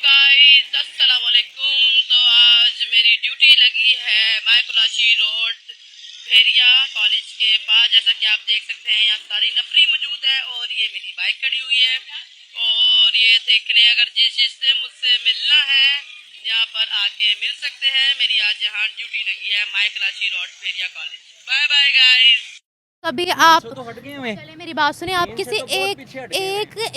Guys अस्सलाम वालेकुम। तो आज मेरी ड्यूटी लगी है मायकुलाशी रोड भेरिया कॉलेज के पास। जैसा कि आप देख सकते हैं यहाँ सारी नफरी मौजूद है और ये मेरी बाइक खड़ी हुई है और ये देखने अगर जिस चीज़ से मुझसे मिलना है यहाँ पर आके मिल सकते हैं। मेरी आज यहाँ ड्यूटी लगी है मायकुलाशी रोड भेरिया कॉलेज। Bye bye guys. कभी आप तो हट गए हुए चले मेरी बात सुने, आप किसी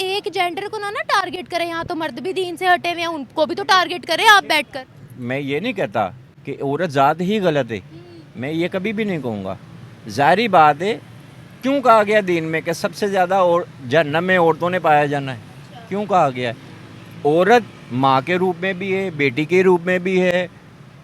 एक जेंडर को ना टारगेट करें। यहाँ तो मर्द भी दीन से हटे हुए हैं, उनको भी तो टारगेट करें आप बैठकर। मैं ये नहीं कहता कि औरत ज़ात ही गलत है, मैं ये कभी भी नहीं कहूँगा। जाहिर बात है, क्यों कहा गया दीन में कि सबसे ज़्यादा और जहन्नम में औरतों ने पाया जाना है? क्यों कहा गया है? औरत माँ के रूप में भी है, बेटी के रूप में भी है,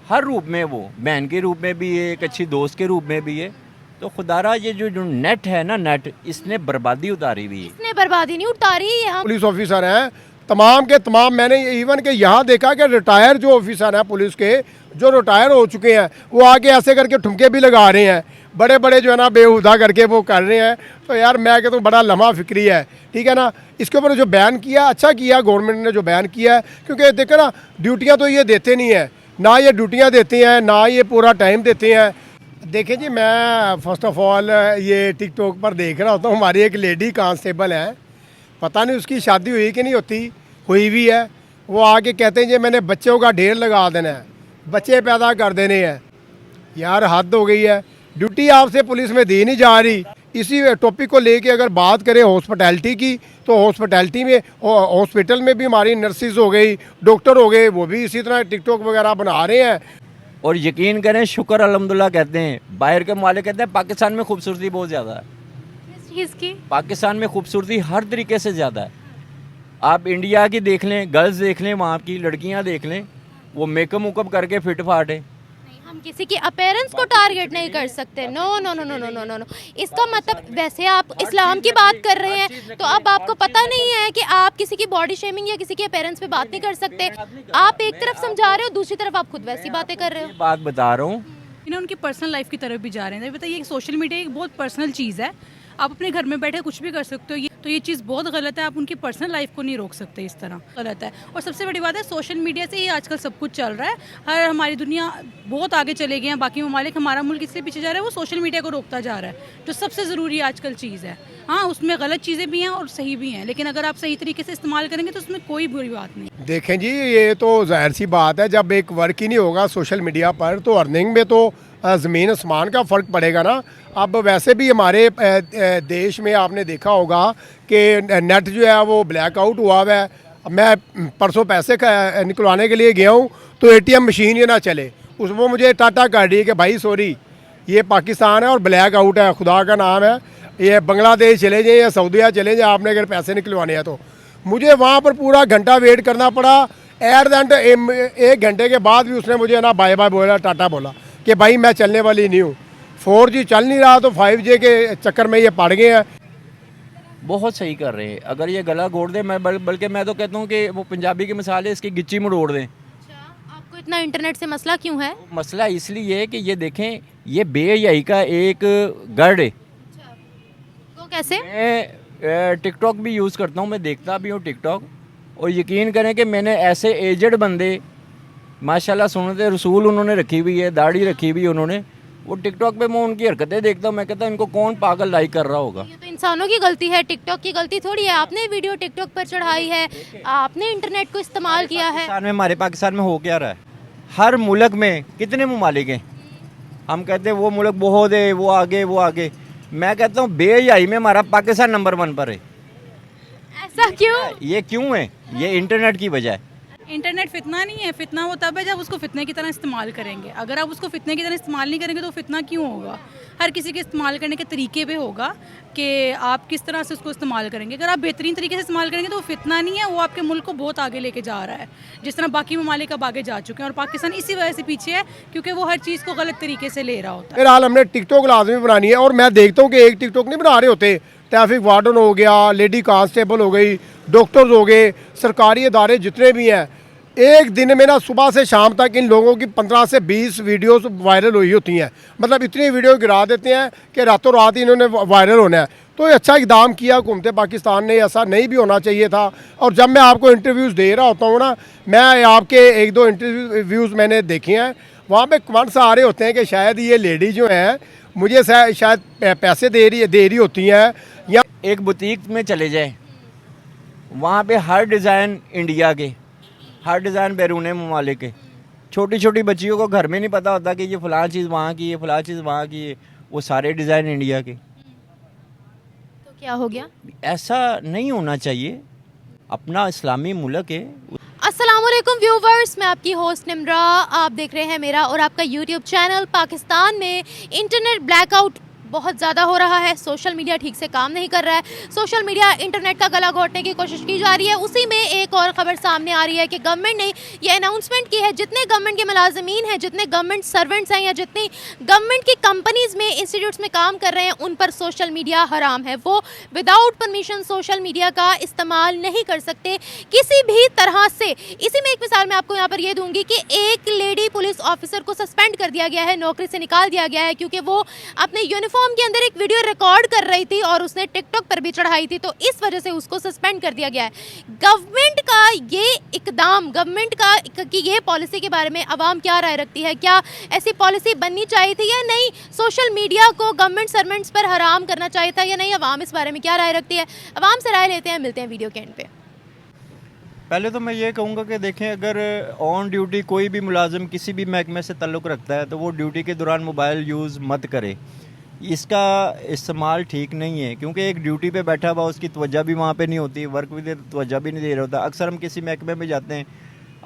हर रूप में, वो बहन के रूप में भी है, एक अच्छी दोस्त के रूप में भी है। तो खुदारा ये जो नेट है ना, नेट, इसने बर्बादी उतारी हुई है। इसने बर्बादी नहीं उतारी, यहाँ पुलिस ऑफिसर हैं तमाम के तमाम। मैंने इवन के यहाँ देखा कि रिटायर जो ऑफिसर हैं पुलिस के, जो रिटायर हो चुके हैं, वो आके ऐसे करके ठुमके भी लगा रहे हैं, बड़े बड़े जो है ना बेहुदा करके वो कर रहे हैं। तो यार मैं कहता हूँ बड़ा लम्हा फिक्री है, ठीक है ना। इसके ऊपर जो बैन किया, अच्छा किया गवर्नमेंट ने जो बैन किया है, क्योंकि देखो ना ड्यूटियाँ तो ये देते नहीं है, ना ये ड्यूटियाँ देते हैं, ना ये पूरा टाइम देते हैं। देखें जी, मैं फ़र्स्ट ऑफ ऑल ये टिकटॉक पर देख रहा होता हूँ, हमारी एक लेडी कांस्टेबल है, पता नहीं उसकी शादी हुई कि नहीं होती, हुई भी है। वो आके कहते हैं जी मैंने बच्चों का ढेर लगा देना है, बच्चे पैदा कर देने हैं। यार हद हो गई है, ड्यूटी आपसे पुलिस में दी नहीं जा रही। इसी टॉपिक को लेके अगर बात करें हॉस्पिटैलिटी की, तो हॉस्पिटैलिटी में, हॉस्पिटल में भी हमारी नर्सिस हो गई, डॉक्टर हो गए, वो भी इसी तरह टिकटॉक वगैरह बना रहे हैं। और यकीन करें, शुक्र अल्हम्दुलिल्लाह कहते हैं, बाहर के मालिक कहते हैं पाकिस्तान में खूबसूरती बहुत ज़्यादा है। किस चीज़ की? पाकिस्तान में खूबसूरती हर तरीके से ज़्यादा है। आप इंडिया की देख लें, गर्ल्स देख लें, वहाँ की लड़कियाँ देख लें, वो मेकअप मुकअप करके फिट फाट है। नहीं, हम किसी की अपीयरेंस को टारगेट नहीं कर सकते। No no no no no no no no. इसका मतलब, वैसे आप इस्लाम की बात कर रहे हैं तो अब आपको पता नहीं है कि आप किसी की बॉडी शेमिंग या किसी के अपीयरेंस पे बात नहीं कर सकते। आप एक तरफ समझा रहे हो, दूसरी तरफ आप खुद वैसी बातें कर रहे हो। बात बता रहा हूँ। इन्हें उनकी पर्सनल लाइफ की तरफ भी जा रहे हैं। बताइए, सोशल मीडिया एक बहुत पर्सनल चीज़ है, आप अपने घर में बैठे कुछ भी कर सकते हो। ये चीज़ बहुत गलत है। आप उनकी पर्सनल लाइफ को नहीं रोक सकते, इस तरह गलत है। और सबसे बड़ी बात है, सोशल मीडिया से ही आजकल सब कुछ चल रहा है। हमारी दुनिया बहुत आगे चले गए हैं, बाकी ममालिक, हमारा मुल्क इससे पीछे जा रहा है, वो सोशल मीडिया को रोकता जा रहा है, जो सबसे ज़रूरी आजकल चीज़ है। हाँ, उसमें गलत चीज़ें भी हैं और सही भी हैं, लेकिन अगर आप सही तरीके से इस्तेमाल करेंगे तो उसमें कोई बुरी बात नहीं। देखें जी, ये तो जाहिर सी बात है, जब एक वर्क ही नहीं होगा सोशल मीडिया पर, तो अर्निंग में तो ज़मीन आसमान का फ़र्क पड़ेगा ना। अब वैसे भी हमारे देश में आपने देखा होगा कि नेट जो है वो ब्लैकआउट हुआ हुआ है। मैं परसों पैसे निकलवाने के लिए गया हूँ, तो एटीएम मशीन ये ना चले, उस वो मुझे टाटा कर रही है कि भाई सॉरी, ये पाकिस्तान है और ब्लैकआउट है, खुदा का नाम है, ये बांग्लादेश चले जाए या सऊदीया चले जाए, आपने अगर पैसे निकलवाने हैं तो। मुझे वहाँ पर पूरा घंटा वेट करना पड़ा। एट द एंड 1 घंटे के बाद भी उसने मुझे ना बाय बाय बोला, टाटा बोला कि भाई मैं चलने वाली नहीं हूँ। 4G चल नहीं रहा तो 5G के चक्कर में ये पड़ गए हैं। बहुत सही कर रहे हैं। अगर ये गला घोड़ दे, मैं बल्कि मैं तो कहता हूँ कि वो पंजाबी की मिसाल है, इसकी गिच्ची मरोड़ दें। अच्छा, आपको इतना इंटरनेट से मसला क्यों है? मसला इसलिए है कि ये देखें, ये बेहयाई का एक गढ़ है। वो कैसे? मैं टिकटॉक भी यूज़ करता हूँ, मैं देखता भी हूँ टिकटॉक, और यकीन करें कि मैंने ऐसे एजड बंदे, माशाल्लाह सुन्नत रसूल उन्होंने रखी हुई है, दाढ़ी रखी हुई है उन्होंने, वो टिकटॉक पे मैं उनकी हरकतें देखता हूँ, मैं कहता हूँ इनको कौन पागल लाइक कर रहा होगा। ये तो इंसानों की गलती है, टिकटॉक की गलती थोड़ी है। आपने वीडियो टिकटॉक पर चढ़ाई है, आपने इंटरनेट को इस्तेमाल किया है। पाकिस्तान में, हमारे पाकिस्तान में हो क्या रहा है? हर मुल्क में कितने ममालिक हैं, हम कहते हैं वो मुल्क बहुत है, वो आगे वो आगे। मैं कहता हूँ बेहयाई में हमारा पाकिस्तान नंबर 1 पर है। ऐसा क्यों? ये क्यों है? ये इंटरनेट की वजह है। इंटरनेट फितना नहीं है। फितना वो तब है जब उसको फितने की तरह इस्तेमाल करेंगे। अगर आप उसको फितने की तरह इस्तेमाल नहीं करेंगे तो फितना क्यों होगा? हर किसी के इस्तेमाल करने के तरीके पे होगा कि आप किस तरह से उसको इस्तेमाल करेंगे। अगर आप बेहतरीन तरीके से इस्तेमाल करेंगे तो वो फितना नहीं है, वो आपके मुल्क को बहुत आगे लेके जा रहा है, जिस तरह बाकी ममालिक अब आगे जा चुके हैं। और पाकिस्तान इसी वजह से पीछे है, क्योंकि वो हर चीज़ को गलत तरीके से ले रहा होता है। फिलहाल हमने टिकटॉक लाजमी बनानी है, और मैं देखता हूँ कि एक टिकटॉक नहीं बना रहे होते। ट्रैफिक वार्डन हो गया, लेडी कांस्टेबल हो गई, डॉक्टर्स हो गए, सरकारी इदारे जितने भी हैं, एक दिन में ना सुबह से शाम तक इन लोगों की 15 से 20 वीडियोस वायरल हुई होती हैं। मतलब इतनी वीडियो गिरा देते हैं कि रातों रात इन्होंने वायरल होना है। तो ये अच्छा इकदाम किया हुकूमत पाकिस्तान ने, ऐसा नहीं भी होना चाहिए था। और जब मैं आपको इंटरव्यूज़ दे रहा होता हूँ ना, मैं आपके 1-2 इंटरव्यूज़ मैंने देखे हैं, वहाँ पे कमेंट्स आ रहे होते हैं कि शायद ये लेडी जो हैं मुझे शायद पैसे दे रही होती हैं, या एक बुटीक में चले जाए, वहाँ पे हर डिज़ाइन इंडिया के, हर डिज़ाइन बैरून ममालिक के। छोटी छोटी बच्चियों को घर में नहीं पता होता कि ये फ़लाँ चीज़ वहाँ की है, फ़लाँ चीज़ वहाँ की है, वो सारे डिज़ाइन इंडिया के। तो क्या हो गया? ऐसा नहीं होना चाहिए, अपना इस्लामी मुल्क है। अस्सलामुअलैकुम व्यूवर्स, मैं आपकी होस्ट निम्रा। आप देख रहे हैं मेरा और आपका यूट्यूब चैनल। पाकिस्तान में इंटरनेट ब्लैकआउट बहुत ज़्यादा हो रहा है। सोशल मीडिया ठीक से काम नहीं कर रहा है। सोशल मीडिया इंटरनेट का गला घोटने की कोशिश की जा रही है। उसी में एक और ख़बर सामने आ रही है कि गवर्नमेंट ने ये अनाउंसमेंट की है, जितने गवर्नमेंट के मुलाजमीन हैं, जितने गवर्नमेंट सर्वेंट्स हैं या जितनी गवर्नमेंट की कंपनीज़ में, इंस्टीट्यूट्स में काम कर रहे हैं, उन पर सोशल मीडिया हराम है। वो विदाउट परमिशन सोशल मीडिया का इस्तेमाल नहीं कर सकते किसी भी तरह से। इसी में एक मिसाल मैं आपको यहाँ पर ये दूंगी कि एक लेडी पुलिस ऑफिसर को सस्पेंड कर दिया गया है, नौकरी से निकाल दिया गया है, क्योंकि वो अपने यूनिफॉर्म के अंदर एक वीडियो रिकॉर्ड कर रही थी और उसने टिकटॉक पर भी चढ़ाई थी, तो इस वजह से उसको सस्पेंड कर दिया गया है। गवर्नमेंट का ये इकदाम, गवर्नमेंट का कि ये पॉलिसी के बारे में आवाम क्या राय रखती है? क्या ऐसी पॉलिसी बननी चाहिए थी या नहीं? सोशल मीडिया को गवर्नमेंट सर्वेंट्स पर हराम करना चाहिए था या नहीं? आवाम इस बारे में क्या राय रखती है? आवाम से राय लेते हैं, मिलते हैं वीडियो के एंड पे। पहले तो मैं ये कहूँगा कि देखें, अगर ऑन ड्यूटी कोई भी मुलाजिम किसी भी महकमे से ताल्लुक़ रखता है तो वो ड्यूटी के दौरान मोबाइल यूज़ मत करे। इसका इस्तेमाल ठीक नहीं है, क्योंकि एक ड्यूटी पे बैठा हुआ उसकी तवज्जो भी वहाँ पे नहीं होती, वर्क भी तवज्जो भी नहीं दे रहा होता। अक्सर हम किसी महकमे में जाते हैं,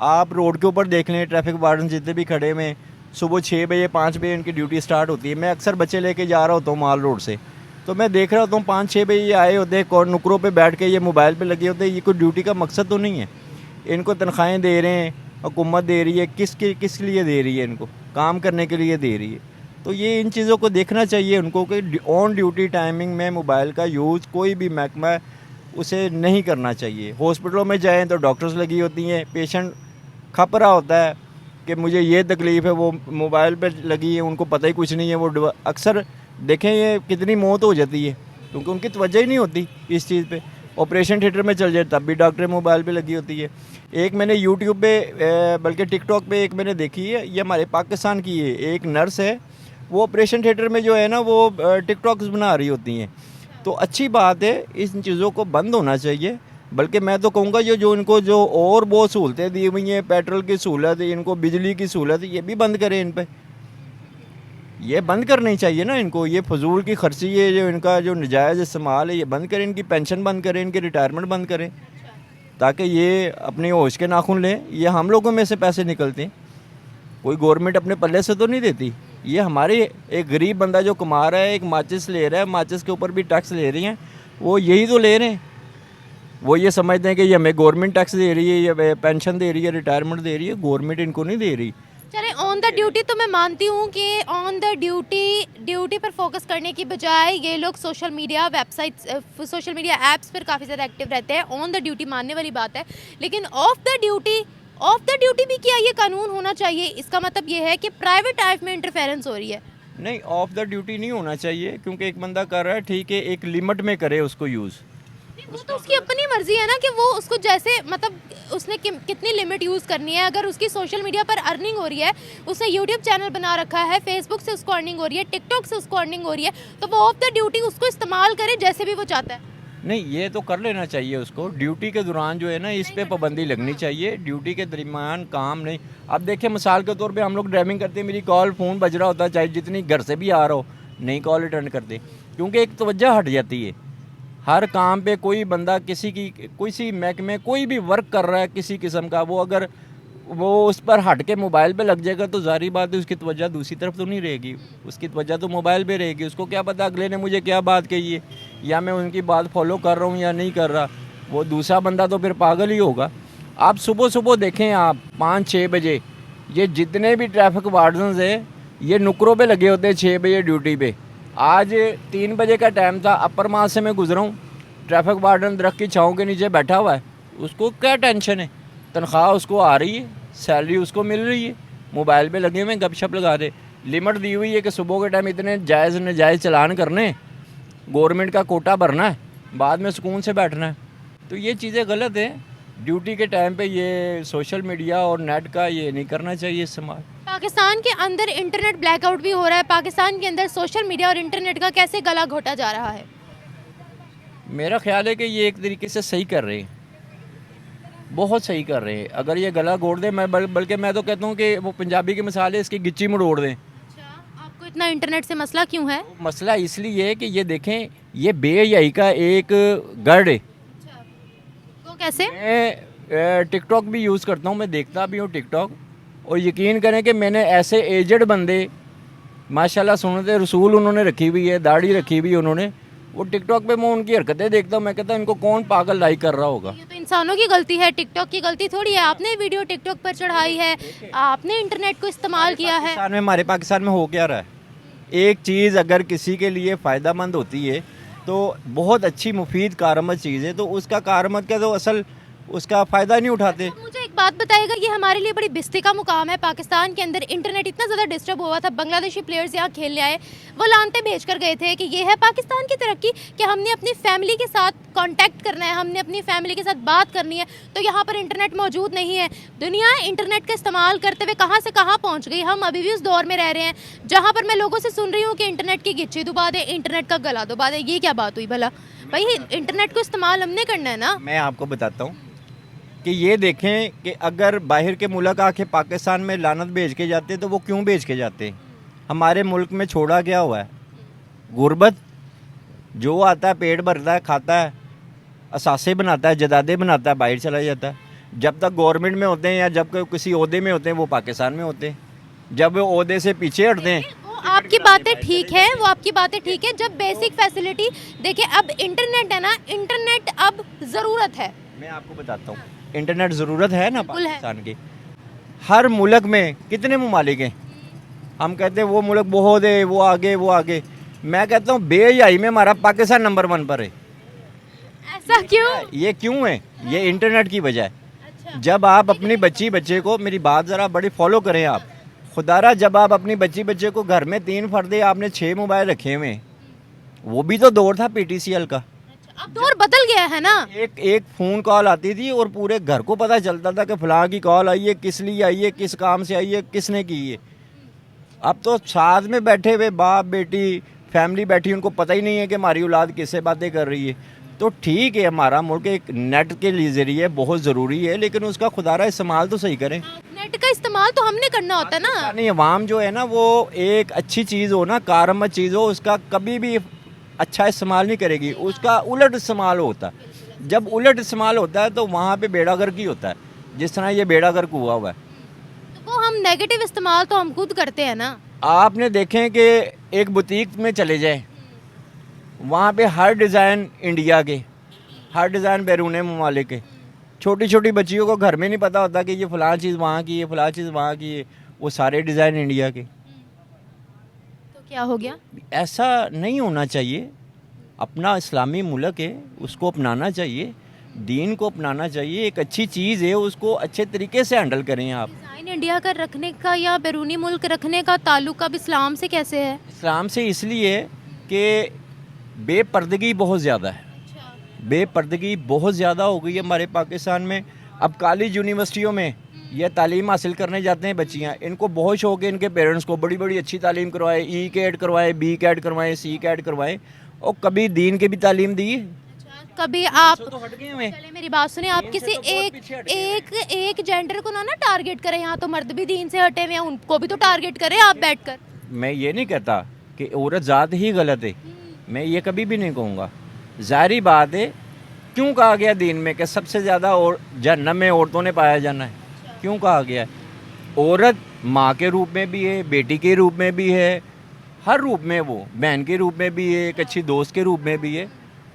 आप रोड के ऊपर देख लें, ट्रैफिक वार्डन जितने भी खड़े में, सुबह 6 बजे 5 बजे इनकी ड्यूटी स्टार्ट होती है। मैं अक्सर बच्चे लेके जा रहा होता हूँ माल रोड से, तो मैं देख रहा होता हूँ 5-6 बजे ये आए होते हैं, नुकरों पर बैठ के ये मोबाइल पर लगे होते हैं। ये कोई ड्यूटी का मकसद तो नहीं है। इनको तनख्वाहें दे रहे हैं, हुकूमत दे रही है, किस लिए दे रही है? इनको काम करने के लिए दे रही है। तो ये इन चीज़ों को देखना चाहिए उनको कि ऑन ड्यूटी टाइमिंग में मोबाइल का यूज़ कोई भी महकमा उसे नहीं करना चाहिए। हॉस्पिटलों में जाएं तो डॉक्टर्स लगी होती हैं, पेशेंट खप रहा होता है कि मुझे ये तकलीफ़ है, वो मोबाइल पे लगी है, उनको पता ही कुछ नहीं है। वो अक्सर देखें ये कितनी मौत हो जाती है, क्योंकि उनकी तवज्जो ही नहीं होती इस चीज़ पे। ऑपरेशन थिएटर में चल जाए तब भी डॉक्टर मोबाइल पे लगी होती है। एक मैंने यूट्यूब पे बल्कि टिकटॉक पे एक मैंने देखी है, ये हमारे पाकिस्तान की है, एक नर्स है, वो ऑपरेशन थिएटर में जो है ना वो टिकटॉक्स बना रही होती हैं। तो अच्छी बात है, इन चीज़ों को बंद होना चाहिए। बल्कि मैं तो कहूँगा जो इनको जो और बहुत सहूलतें दी हुई हैं, पेट्रोल की सहूलत, इनको बिजली की सहूलत, ये भी बंद करें। इन पर ये बंद करनी चाहिए ना इनको। ये फजूल की खर्ची है, जो इनका जो नजायज़ इस्तेमाल है, ये बंद करें। इनकी पेंशन बंद करें, इनकी रिटायरमेंट बंद करें, ताकि ये अपनी होश के नाखून लें। ये हम लोगों में से पैसे निकलते हैं, कोई गवर्नमेंट अपने पल्ले से तो नहीं देती। ये हमारे एक गरीब बंदा जो कमा रहा है, एक माचिस ले रहा है, माचिस के ऊपर भी टैक्स ले रही हैं, वो यही तो ले रहे हैं। वो ये समझते हैं कि ये हमें गवर्नमेंट टैक्स दे रही है, ये पेंशन दे रही है, रिटायरमेंट दे रही है, गवर्नमेंट इनको नहीं दे रही। चले ऑन द ड्यूटी तो मैं मानती हूँ कि ऑन द ड्यूटी पर फोकस करने की बजाय ये लोग social media websites, social media apps पर काफ़ी ज़्यादा एक्टिव रहते हैं। ऑन द ड्यूटी मानने वाली बात है, लेकिन ऑफ द ड्यूटी भी क्या ये कानून होना चाहिए? इसका मतलब ये है कि प्राइवेट लाइफ में इंटरफेरेंस हो रही है। नहीं, ऑफ द ड्यूटी नहीं होना चाहिए, क्योंकि एक बंदा कर रहा है, ठीक है, एक लिमिट में करे उसको यूज़। वो तो उसकी अपनी मर्जी है ना कि वो उसको जैसे, मतलब उसने कितनी लिमिट यूज़ करनी है। अगर उसकी सोशल मीडिया पर अर्निंग हो रही है, उसने यूट्यूब चैनल बना रखा है, फेसबुक से उसको अर्निंग हो रही है, टिकटॉक से उसको अर्निंग हो रही है, तो वो ऑफ द ड्यूटी उसको इस्तेमाल करे जैसे भी वो चाहता है। नहीं, ये तो कर लेना चाहिए उसको। ड्यूटी के दौरान जो है ना, इस पे पाबंदी लगनी चाहिए। ड्यूटी के दरमियान काम नहीं। अब देखिए, मिसाल के तौर पे हम लोग ड्राइविंग करते हैं, मेरी कॉल फ़ोन बज रहा होता है, चाहे जितनी घर से भी आ रहा हो, नहीं कॉल अटेंड करते, क्योंकि एक तवज्जो हट जाती है। हर काम पे कोई बंदा किसी महकमे कोई भी वर्क कर रहा है किसी किस्म का, वो अगर वो उस पर हट के मोबाइल पे लग जाएगा तो ज़ाहिर बात है उसकी तवज्जो दूसरी तरफ तो नहीं रहेगी, उसकी तवज्जो तो मोबाइल पे रहेगी। उसको क्या पता अगले ने मुझे क्या बात कही है, या मैं उनकी बात फॉलो कर रहा हूँ या नहीं कर रहा। वो दूसरा बंदा तो फिर पागल ही होगा। आप सुबह देखें, आप 5-6 बजे ये जितने भी ट्रैफिक वार्डन्स हैं, ये नुकरों पे लगे होते हैं 6 बजे ड्यूटी पे। आज 3 बजे का टाइम था, अपर माह से मैं गुजरा हूँ, ट्रैफिक वार्डन दरख्त की छाँव के नीचे बैठा हुआ है, उसको क्या टेंशन है? तनख्वाह उसको आ रही है, सैलरी उसको मिल रही है, मोबाइल पे लगे हुए गपशप लगा रहे। लिमिट दी हुई है कि सुबह के टाइम इतने जायज़ नजायज़ चलान करने, गवर्नमेंट का कोटा भरना है, बाद में सुकून से बैठना है। तो ये चीज़ें गलत हैं। ड्यूटी के टाइम पे ये सोशल मीडिया और नेट का ये नहीं करना चाहिए इस्तेमाल। पाकिस्तान के अंदर इंटरनेट ब्लैकआउट भी हो रहा है, पाकिस्तान के अंदर सोशल मीडिया और इंटरनेट का कैसे गला घोटा जा रहा है? मेरा ख्याल है कि ये एक तरीके से सही कर रहे हैं, बहुत सही कर रहे हैं। अगर ये गला घोट दें, मैं बल्कि मैं तो कहता हूँ कि वो पंजाबी की मिसाल है, इसकी गिच्ची मरोड़ दें। अच्छा, आपको इतना इंटरनेट से मसला क्यों है? मसला इसलिए है कि ये देखें, ये बेहयाई का एक गढ़ है। वो कैसे? मैं टिकटॉक भी यूज़ करता हूँ, मैं देखता भी हूँ टिकटॉक, और यकीन करें कि मैंने ऐसे एजड बंदे माशाल्लाह सुन्नते रसूल उन्होंने रखी हुई है, दाढ़ी रखी हुई है उन्होंने, वो टिकटॉक पे मैं उनकी हरकतें देखता हूँ, मैं कहता हूँ इनको कौन पागल लाइक कर रहा होगा। ये तो इंसानों की गलती है, टिकटॉक की गलती थोड़ी है। आपने वीडियो टिकटॉक पर चढ़ाई है, आपने इंटरनेट को इस्तेमाल किया है। हमारे पाकिस्तान में हो क्या रहा है? एक चीज़ अगर किसी के लिए फ़ायदामंद होती है तो बहुत अच्छी मुफीद कारआमद चीज़ है, तो उसका कारआमद का तो असल उसका फ़ायदा नहीं उठाते। तो मुझे एक बात बताइएगा, ये हमारे लिए बड़ी बिस्ती का मुकाम है, पाकिस्तान के अंदर इंटरनेट इतना ज़्यादा डिस्टर्ब हुआ था, बांग्लादेशी प्लेयर्स यहाँ खेलने आए, वो लानते भेज कर गए थे कि ये है पाकिस्तान की तरक्की कि हमने अपनी फैमिली के साथ कांटेक्ट करना है, हमने अपनी फैमिली के साथ बात करनी है, तो यहाँ पर इंटरनेट मौजूद नहीं है। दुनिया इंटरनेट का इस्तेमाल करते हुए कहाँ से कहाँ पहुँच गई। हम अभी भी उस दौर में रह रहे हैं जहाँ पर मैं लोगों से सुन रही हूँ कि इंटरनेट की गिच्ची दुबा दे, इंटरनेट का गला दुबा दे। ये क्या बात हुई भला? भाई इंटरनेट को इस्तेमाल हमने करना है ना। मैं आपको बताता हूँ कि ये देखें कि अगर बाहर के मुल्क आके पाकिस्तान में लानत भेज के जाते तो वो क्यों भेज के जाते? हमारे मुल्क में छोड़ा क्या हुआ है? गुर्बत। जो आता है पेट भरता है, खाता है, असासे बनाता है, जदादे बनाता है, बाहर चला जाता है। जब तक गवर्नमेंट में होते हैं या जब किसी ओहदे में होते हैं वो पाकिस्तान में होते हैं, जब वो ओहदे से पीछे हटते हैं। वो आपकी बातें ठीक है, वो आपकी बातें ठीक है। जब बेसिक फैसिलिटी देखिए, अब इंटरनेट है ना, इंटरनेट अब ज़रूरत है। मैं आपको बताता हूँ, इंटरनेट ज़रूरत है ना बिल्कुल है। पाकिस्तान की। हर मुल्क में कितने ममालिक हैं? हम कहते हैं वो मुल्क बहुत है, वो आगे वो आगे। मैं कहता हूँ बेहयाई में हमारा पाकिस्तान नंबर 1 पर है। ऐसा क्यों? ये क्यों है? ये इंटरनेट की वजह है। अच्छा। जब आप अपनी बच्चे को, मेरी बात ज़रा बड़ी फॉलो करें आप, खुदारा, जब आप अपनी बच्चे को घर में 3 फर्दे आपने 6 मोबाइल रखे हुए, वो भी तो दौर था PTCL का। अब दौर बदल गया है ना। एक फ़ोन कॉल आती थी और पूरे घर को पता चलता था कि फलां की कॉल आई है, किस लिए आई है, किस काम से आई है, किसने की है। अब तो साथ में बैठे हुए बाप बेटी फैमिली बैठी, उनको पता ही नहीं है कि हमारी औलाद किससे बातें कर रही है। तो ठीक है, हमारा मुल्क एक नेट के लिए ज़रिए बहुत ज़रूरी है, लेकिन उसका खुदारा इस्तेमाल तो सही करें। नेट का इस्तेमाल तो हमने करना होता है ना। नहीं, अवाम जो है ना, वो एक अच्छी चीज़ हो ना, कारआमद चीज़ हो, उसका कभी भी अच्छा इस्तेमाल नहीं करेगी, उसका उलट इस्तेमाल होता है। जब उलट इस्तेमाल होता है तो वहाँ पे बेड़ा गर्क ही होता है, जिस तरह ये बेड़ा गर्क हुआ हुआ है। तो वो हम नेगेटिव इस्तेमाल तो हम खुद करते हैं ना। आपने देखें कि एक बुटीक में चले जाएं, वहाँ पे हर डिज़ाइन इंडिया के, हर डिज़ाइन बैरून ममालिक के। छोटी छोटी बच्चियों को घर में नहीं पता होता कि ये फ़लाँ चीज़ वहाँ की है, फ़लाँ चीज़ वहाँ की है, वो सारे डिज़ाइन इंडिया के। तो क्या हो गया? ऐसा नहीं होना चाहिए। अपना इस्लामी मुल्क है, उसको अपनाना चाहिए, दीन को अपनाना चाहिए। एक अच्छी चीज़ है, उसको अच्छे तरीके से हैंडल करें आप। डिज़ाइन इंडिया का रखने का या बैरूनी मुल्क रखने का ताल्लुक अब इस्लाम से कैसे है? इस्लाम से इसलिए कि बेपर्दगी बहुत ज़्यादा है, बेपर्दगी बहुत ज़्यादा हो गई है हमारे पाकिस्तान में। अब कॉलेज यूनिवर्सिटियों में ये तालीम हासिल करने जाते हैं बच्चियाँ, इनको बहुत शौक है इनके पेरेंट्स को, बड़ी बड़ी अच्छी तालीम करवाए, E-CAT करवाए, B-CAT करवाए, C-CAT करवाए, और कभी दीन की भी तालीम दी है। कभी आप तो हट गए हुए। चले मेरी बात सुने, आप किसी एक जेंडर को ना टारगेट करें। यहाँ तो मर्द भी दीन से हटे हुए हैं, उनको भी तो टारगेट करें आप बैठकर। मैं ये नहीं कहता कि औरत ज़ात ही गलत है, मैं ये कभी भी नहीं कहूँगा। ज़ाहिर बात है, क्यों कहा गया दीन में कि सबसे ज़्यादा और जहन्नम में औरतों ने पाया जाना है? क्यों कहा गया है? औरत माँ के रूप में भी है, बेटी के रूप में भी है, हर रूप में, वो बहन के रूप में भी है, एक अच्छी दोस्त के रूप में भी है।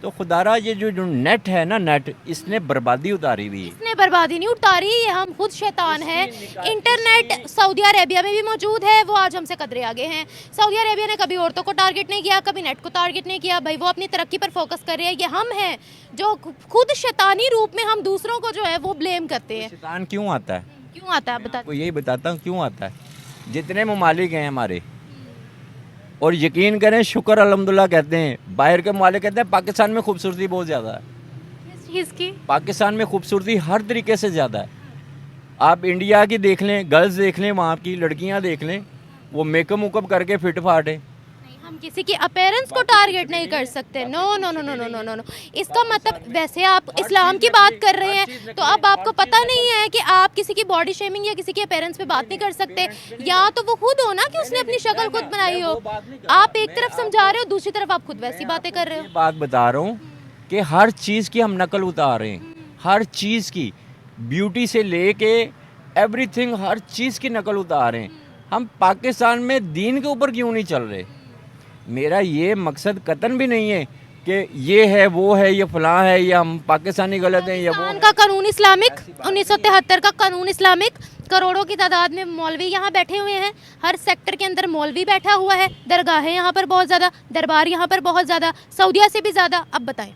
तो खुदारा ये जो नेट है ना, नेट इसने बर्बादी उतारी हुई है। इसने बर्बादी नहीं उतारी, ये हम खुद शैतान हैं। इंटरनेट सऊदी अरेबिया में भी मौजूद है, वो आज हमसे कदरे आगे हैं। सऊदी अरेबिया ने कभी औरतों को टारगेट नहीं किया, कभी नेट को टारगेट नहीं किया, भाई वो अपनी तरक्की पर फोकस कर रहे हैं। ये हम हैं जो खुद शैतानी रूप में हम दूसरों को जो है वो ब्लेम करते हैं। शैतान क्यों आता है? क्यों आता है बता? आपको यही बताता हूँ क्यों आता है। जितने ममालिक हैं हमारे, और यकीन करें शुक्र अल्हम्दुलिल्लाह कहते हैं, बाहर के ममालिक कहते हैं पाकिस्तान में खूबसूरती बहुत ज़्यादा है। किस चीज़ की? पाकिस्तान में खूबसूरती हर तरीके से ज़्यादा है। आप इंडिया की देख लें, गर्ल्स देख लें, वहाँ की लड़कियाँ देख लें, वो मेकअप मुकअप करके फिट फाट है। नहीं, हम किसी की अपीयरेंस को टारगेट नहीं कर सकते। No no no no no no no no. इसका मतलब वैसे आप इस्लाम की बात कर रहे हैं तो अब आपको पता नहीं है कि आप किसी की बॉडी शेमिंग या किसी के अपीयरेंस पे बात नहीं कर सकते। या तो वो खुद हो ना कि उसने अपनी शक्ल खुद बनाई हो, आप एक तरफ समझा रहे हो, दूसरी तरफ आप खुद वैसी बातें कर रहे हो। बात बता रहा हूँ कि हर चीज़ की हम नकल उतार रहे हैं, हर चीज़ की, ब्यूटी से लेके एवरीथिंग, हर चीज़ की नकल उतार रहे हैं। हम पाकिस्तान में दीन के ऊपर क्यों नहीं चल रहे? मेरा ये मकसद कतन भी नहीं है कि ये है वो है, ये फलां है, या हम पाकिस्तानी गलत हैं, या वो पाकिस्तान का कानून इस्लामिक, 1973 का कानून इस्लामिक, करोड़ों की तादाद में मौलवी यहाँ बैठे हुए हैं, हर सेक्टर के अंदर मौलवी बैठा हुआ है, दरगाहें यहाँ पर बहुत ज़्यादा, दरबार यहाँ पर बहुत ज़्यादा, सऊदीया से भी ज़्यादा। अब बताएं।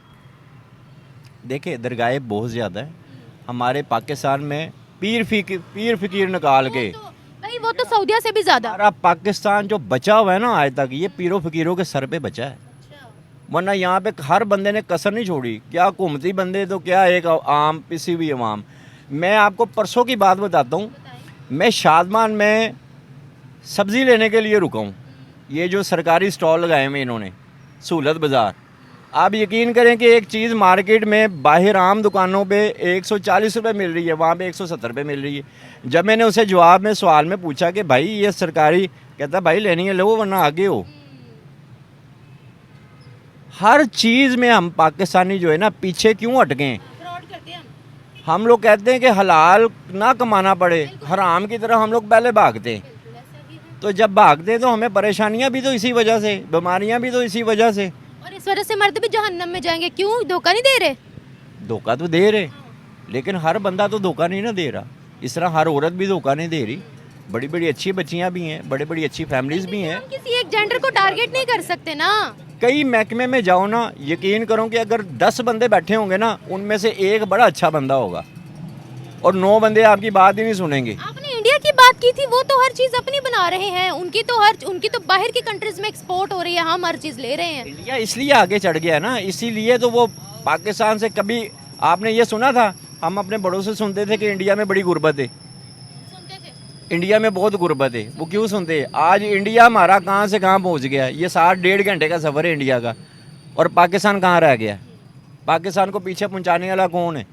देखिए दरगाहें बहुत ज़्यादा है हमारे पाकिस्तान में, पीर फ़कीर निकाल के। भाई वो तो सऊदीया से भी ज़्यादा। सारा पाकिस्तान जो बचा हुआ है ना आज तक, ये पीरों फ़कीरों के सर पे बचा है। वरना यहाँ पे हर बंदे ने कसर नहीं छोड़ी, क्या हुकूमती बंदे तो क्या एक आम पिसी हुई अवाम। मैं आपको परसों की बात बताता हूँ, मैं शादमान में सब्ज़ी लेने के लिए रुका हूँ। ये जो सरकारी स्टॉल लगाए हुए इन्होंने, सहूलत बाज़ार, आप यकीन करें कि एक चीज़ मार्केट में बाहर आम दुकानों पे 140 रुपये मिल रही है, वहाँ पे 170 रुपये मिल रही है। जब मैंने उसे जवाब में सवाल में पूछा कि भाई ये सरकारी, कहता भाई लेनी है लो वरना आगे हो। हर चीज़ में हम पाकिस्तानी जो है ना पीछे क्यों अटके हैं? हम लोग कहते हैं कि हलाल ना कमाना पड़े, हराम की तरफ हम लोग पहले भागते हैं। तो जब भागते हैं तो हमें परेशानियां भी तो इसी वजह से, बीमारियां भी तो इसी वजह से, और इस वजह से मर्द भी जहन्नम में जाएंगे। क्यों? धोखा नहीं दे रहे? धोखा तो दे रहे, लेकिन हर बंदा तो धोखा नहीं ना दे रहा। इस तरह हर औरत भी धोखा नहीं दे रही। बड़ी बड़ी अच्छी बच्चियां भी हैं, बड़ी बड़ी अच्छी फैमिलीज भी हैं। हम किसी एक जेंडर को टारगेट नहीं कर सकते ना। कई महकमे में जाओ ना, यकीन करो कि अगर 10 बंदे बैठे होंगे ना, उनमें से एक बड़ा अच्छा बंदा होगा और 9 बंदे आपकी बात ही नहीं सुनेंगे। आपने इंडिया की बात की थी, वो तो हर चीज अपनी बना रहे हैं, उनकी तो बाहर की कंट्रीज में एक्सपोर्ट हो रही है, हम हर चीज ले रहे हैं। इंडिया इसलिए आगे चढ़ गया ना, इसीलिए तो वो पाकिस्तान से कभी, आपने ये सुना था, हम अपने बड़ों से सुनते थे कि इंडिया में बड़ी गुर्बत है, इंडिया में बहुत गुर्बत है। वो क्यों सुनते हैं? आज इंडिया हमारा कहाँ से कहाँ पहुँच गया है। ये 60-1.5 घंटे का सफ़र है इंडिया का, और पाकिस्तान कहाँ रह गया है? पाकिस्तान को पीछे पहुँचाने वाला कौन है?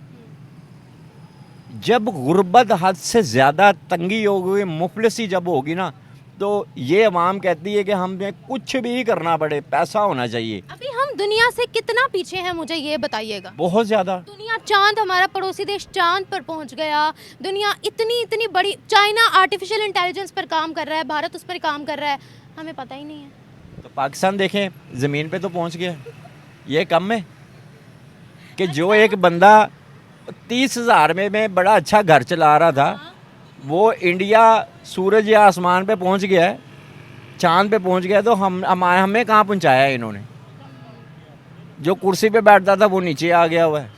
जब गुर्बत हद से ज़्यादा तंगी होगी, मुफलिसी जब होगी ना, तो ये अवाम कहती है कि हमें कुछ भी करना पड़े, पैसा होना चाहिए। अभी हम दुनिया से कितना पीछे हैं, मुझे ये बताइएगा। बहुत ज़्यादा। दुनिया चांद, हमारा पड़ोसी देश चांद पर पहुंच गया। दुनिया इतनी बड़ी, चाइना आर्टिफिशियल इंटेलिजेंस पर काम कर रहा है, भारत उस पर काम कर रहा है, हमें पता ही नहीं है। तो पाकिस्तान देखें ज़मीन पे तो पहुंच गया। ये कम है कि जो एक बंदा 30,000 में बड़ा अच्छा घर चला रहा था, वो इंडिया सूरज या आसमान पे पहुंच गया है, चांद पे पहुंच गया। तो हमें कहाँ पहुंचाया है इन्होंने? जो कुर्सी पे बैठता था वो नीचे आ गया हुआ है।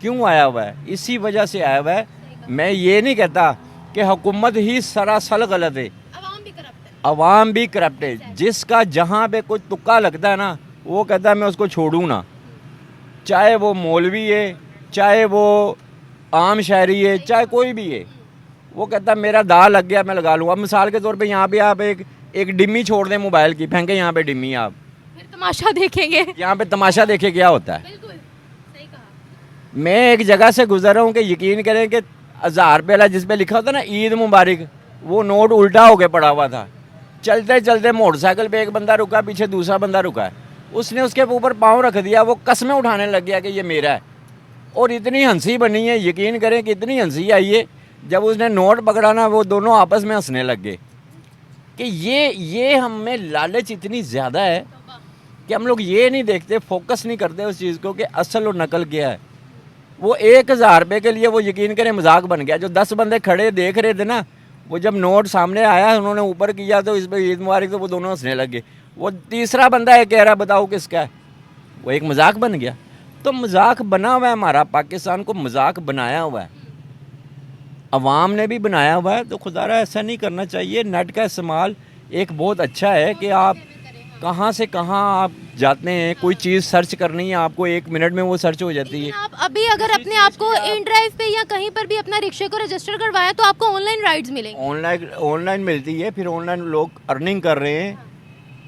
क्यों आया हुआ है? इसी वजह से आया हुआ है। मैं ये नहीं कहता कि हुकूमत ही सरासर गलत है, अवाम भी करप्ट है। जिसका जहाँ पे कोई तुक्का लगता है ना, वो कहता है मैं उसको छोड़ूँ ना, चाहे वो मौलवी है, चाहे वो आम शहरी है, चाहे कोई भी है। वो कहता है मेरा दाह लग गया, मैं लगा लूँगा। मिसाल के तौर पे यहाँ पे आप एक डिम्मी छोड़ दें मोबाइल की, फेंके यहाँ पे डिम्मी, आप फिर तमाशा देखेंगे। यहाँ पे तमाशा देखे क्या होता है। बिल्कुल सही कहा। मैं एक जगह से गुजर रहा हूँ कि यकीन करें कि 1000 रुपये वाला जिस पे लिखा होता ना ईद मुबारक, वो नोट उल्टा होके पड़ा हुआ था। चलते चलते मोटरसाइकिल पे एक बंदा रुका, पीछे दूसरा बंदा रुका है, उसने उसके ऊपर पाँव रख दिया, वो कस्में उठाने लग गया कि ये मेरा है। और इतनी हंसी बनी है, यकीन करें कि इतनी हंसी आई है, जब उसने नोट पकड़ा ना, वो दोनों आपस में हंसने लग गए कि ये हमें लालच इतनी ज़्यादा है कि हम लोग ये नहीं देखते, फोकस नहीं करते उस चीज़ को कि असल और नकल क्या है। वो 1000 रुपये के लिए वो यकीन करें मजाक बन गया। जो 10 बंदे खड़े देख रहे थे ना, वो जब नोट सामने आया उन्होंने ऊपर किया तो इस पर ईद मुबारक, तो वो दोनों हंसने लगे। वो तीसरा बंदा है कह रहा बताओ किसका है, वो एक मजाक बन गया। तो मजाक बना हुआ है हमारा, पाकिस्तान को मजाक बनाया हुआ है, अवाम ने भी बनाया हुआ है। तो खुदारा ऐसा नहीं करना चाहिए। नेट का इस्तेमाल एक बहुत अच्छा है कि आप कहाँ से कहाँ आप जाते हैं, कोई चीज़ सर्च करनी है आपको 1 मिनट में वो सर्च हो जाती है। आप अभी अगर अपने आप को इन ड्राइव पे या कहीं पर भी अपना रिक्शे को रजिस्टर करवाया तो आपको ऑनलाइन राइड्स मिलेंगे। ऑनलाइन मिलती है। फिर ऑनलाइन लोग अर्निंग कर रहे हैं,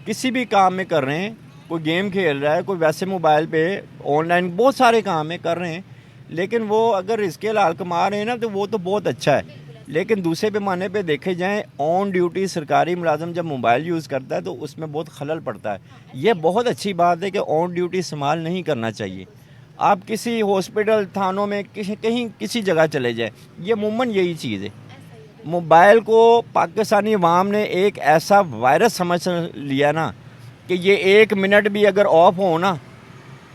किसी भी काम में कर रहे हैं। कोई गेम खेल रहा है, कोई वैसे मोबाइल पे ऑनलाइन बहुत सारे काम है कर रहे हैं। लेकिन वो अगर इसके हलाल कमा रहे हैं ना, तो वो तो बहुत अच्छा है। लेकिन दूसरे पैमाने पे देखे जाएं, ऑन ड्यूटी सरकारी मुलाजम जब मोबाइल यूज़ करता है तो उसमें बहुत खलल पड़ता है। ये बहुत अच्छी बात है कि ऑन ड्यूटी इस्तेमाल नहीं करना चाहिए। आप किसी हॉस्पिटल, थानों में, कहीं किसी जगह चले जाएं, ये अमूमन यही चीज़ है। मोबाइल को पाकिस्तानी अवाम ने एक ऐसा वायरस समझ लिया ना कि ये 1 मिनट भी अगर ऑफ हो ना,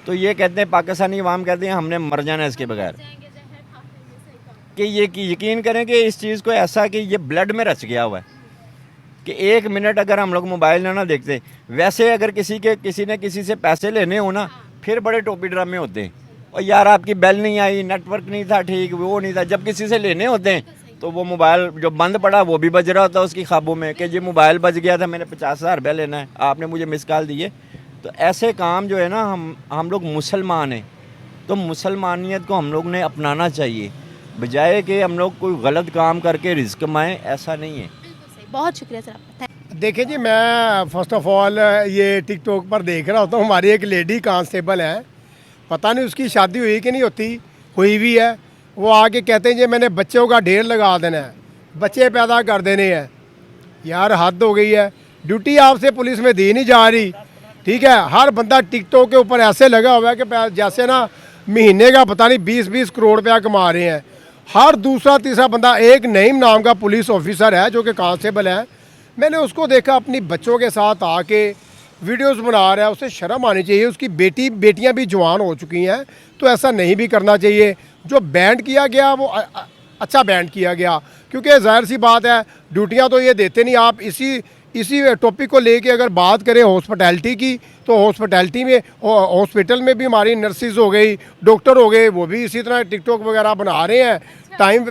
तो ये कहते हैं, पाकिस्तानी अवाम कहते हैं हमने मर जाना है इसके बगैर। कि ये यकीन करें कि इस चीज़ को ऐसा कि ये ब्लड में रच गया हुआ है कि 1 मिनट अगर हम लोग मोबाइल ना देखते। वैसे अगर किसी ने किसी से पैसे लेने हो ना, फिर बड़े टोपी ड्रामे होते हैं, और यार आपकी बेल नहीं आई, नेटवर्क नहीं था ठीक, वो नहीं था। जब किसी से लेने होते हैं तो वो मोबाइल जो बंद पड़ा वो भी बज रहा होता है उसकी ख्वाबों में कि ये मोबाइल बज गया था, मैंने 50,000 रुपया लेना है, आपने मुझे मिस कॉल दिए। तो ऐसे काम जो है ना, हम लोग मुसलमान हैं, तो मुसलमानियत को हम लोग ने अपनाना चाहिए, बजाय कि हम लोग कोई गलत काम करके रिस्क कमाएं। ऐसा नहीं है। बहुत शुक्रिया सर आपका। देखिए जी, मैं फ़र्स्ट ऑफ ऑल ये टिकटॉक पर देख रहा होता हूँ, हमारी एक लेडी कांस्टेबल है, पता नहीं उसकी शादी हुई कि नहीं होती, हुई भी है। वो आके कहते हैं जी मैंने बच्चों का ढेर लगा देना है, बच्चे पैदा कर देने हैं। यार हद हो गई है, ड्यूटी आपसे पुलिस में दी नहीं जा रही, ठीक है। हर बंदा टिकटॉक के ऊपर ऐसे लगा हुआ है कि जैसे ना महीने का पता नहीं 20-20 करोड़ रुपया कमा रहे हैं। हर दूसरा तीसरा बंदा, एक नईम नाम का पुलिस ऑफिसर है जो कि कांस्टेबल है, मैंने उसको देखा अपनी बच्चों के साथ आके वीडियोस बना रहा है। उसे शर्म आनी चाहिए। उसकी बेटियां भी जवान हो चुकी हैं, तो ऐसा नहीं भी करना चाहिए। जो बैंड किया गया वो अच्छा बैंड किया गया, क्योंकि जाहिर सी बात है ड्यूटियां तो ये देते नहीं। आप इसी टॉपिक को लेके अगर बात करें हॉस्पिटैलिटी की, तो हॉस्पिटैलिटी में, हॉस्पिटल में भी हमारी नर्सिस हो गई, डॉक्टर हो गए, वो भी इसी तरह टिकटॉक वगैरह बना रहे हैं, टाइम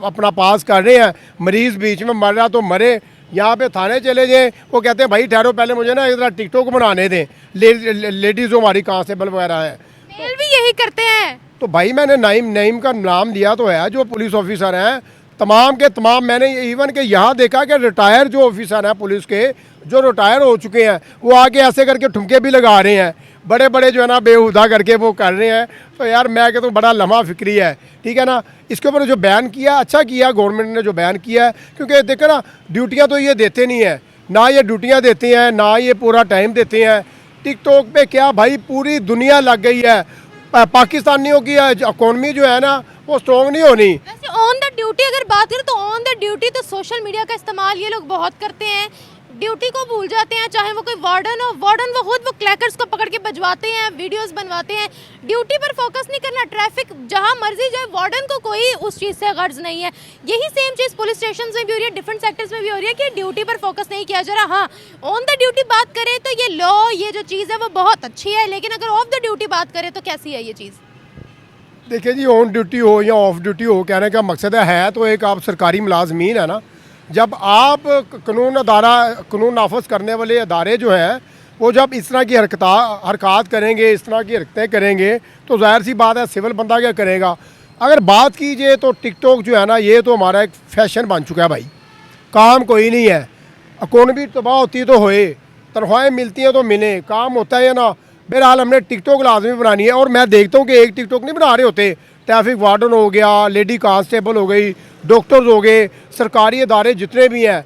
अपना पास कर रहे हैं। मरीज़ बीच में मर रहा तो मरे, यहाँ पे थाने चले जाएँ, वो कहते हैं भाई ठहरो पहले मुझे ना इधर टिकटॉक बनाने दें। लेडीज़ जो हमारी कांस्टेबल वगैरह हैं, मेल भी यही करते हैं। तो भाई मैंने नईम का नाम दिया तो है, जो पुलिस ऑफिसर हैं तमाम के तमाम। मैंने इवन के यहाँ देखा कि रिटायर जो ऑफिसर हैं पुलिस के, जो रिटायर हो चुके हैं, वो आके ऐसे करके ठुमके भी लगा रहे हैं, बड़े बड़े जो है ना बेहुदा करके वो कर रहे हैं। तो यार मैं कहता हूँ बड़ा लम्हा फिक्री है, ठीक है ना। इसके ऊपर जो बैन किया, अच्छा किया गवर्नमेंट ने जो बैन किया है, क्योंकि देखो ना ड्यूटियाँ तो ये देते नहीं है ना, ये ड्यूटियाँ देते हैं ना ये पूरा टाइम देते हैं। टिकटॉक पे क्या भाई पूरी दुनिया लग गई है। पाकिस्तानियों की इकॉनमी जो है ना वो स्ट्रॉन्ग नहीं होनी। वैसे ऑन द ड्यूटी अगर बात करें तो ऑन द ड्यूटी तो सोशल मीडिया का इस्तेमाल ये लोग बहुत करते हैं, ड्यूटी को भूल जाते हैं। चाहे वो कोई वार्डन हो, वार्डन वो खुद वो क्लैकर्स को पकड़ के बजवाते हैं, वीडियोस बनवाते हैं। ड्यूटी पर फोकस नहीं करना, ट्रैफिक जहां मर्जी जाए, वार्डन को कोई उस चीज़ से गर्ज नहीं है। यही सेम चीज़ पुलिस स्टेशन में भी हो रही है, डिफरेंट सेक्टर्स में भी हो रही है कि ड्यूटी पर फोकस नहीं किया जा रहा। हाँ, ऑन द ड्यूटी बात करें तो ये लॉ, ये जो चीज़ है वो बहुत अच्छी है, लेकिन अगर ऑफ द ड्यूटी बात करें तो कैसी है ये चीज़? देखिए जी, ऑन ड्यूटी हो या ऑफ ड्यूटी हो, कहने का मकसद है तो एक आप सरकारी मुलाजमीन है ना। जब आप कानून नाफज करने वाले अदारे जो हैं, वो जब इस तरह की हरकत करेंगे, इस तरह की हरकतें करेंगे, तो जाहिर सी बात है सिविल बंदा क्या करेगा। अगर बात कीजिए तो टिकटॉक जो है ना, ये तो हमारा एक फैशन बन चुका है भाई। काम कोई नहीं है, इकॉनमी तबाह होती है तो होए, तनख्वाहें मिलती हैं तो मिले, काम होता है ना। बहरहाल हमने टिकटॉक लाजमी बनानी है। और मैं देखता हूँ कि एक टिकटॉक नहीं बना रहे होते, ट्रैफिक वार्डन हो गया, लेडी कांस्टेबल हो गई, डॉक्टर्स हो गए, सरकारी इदारे जितने भी हैं,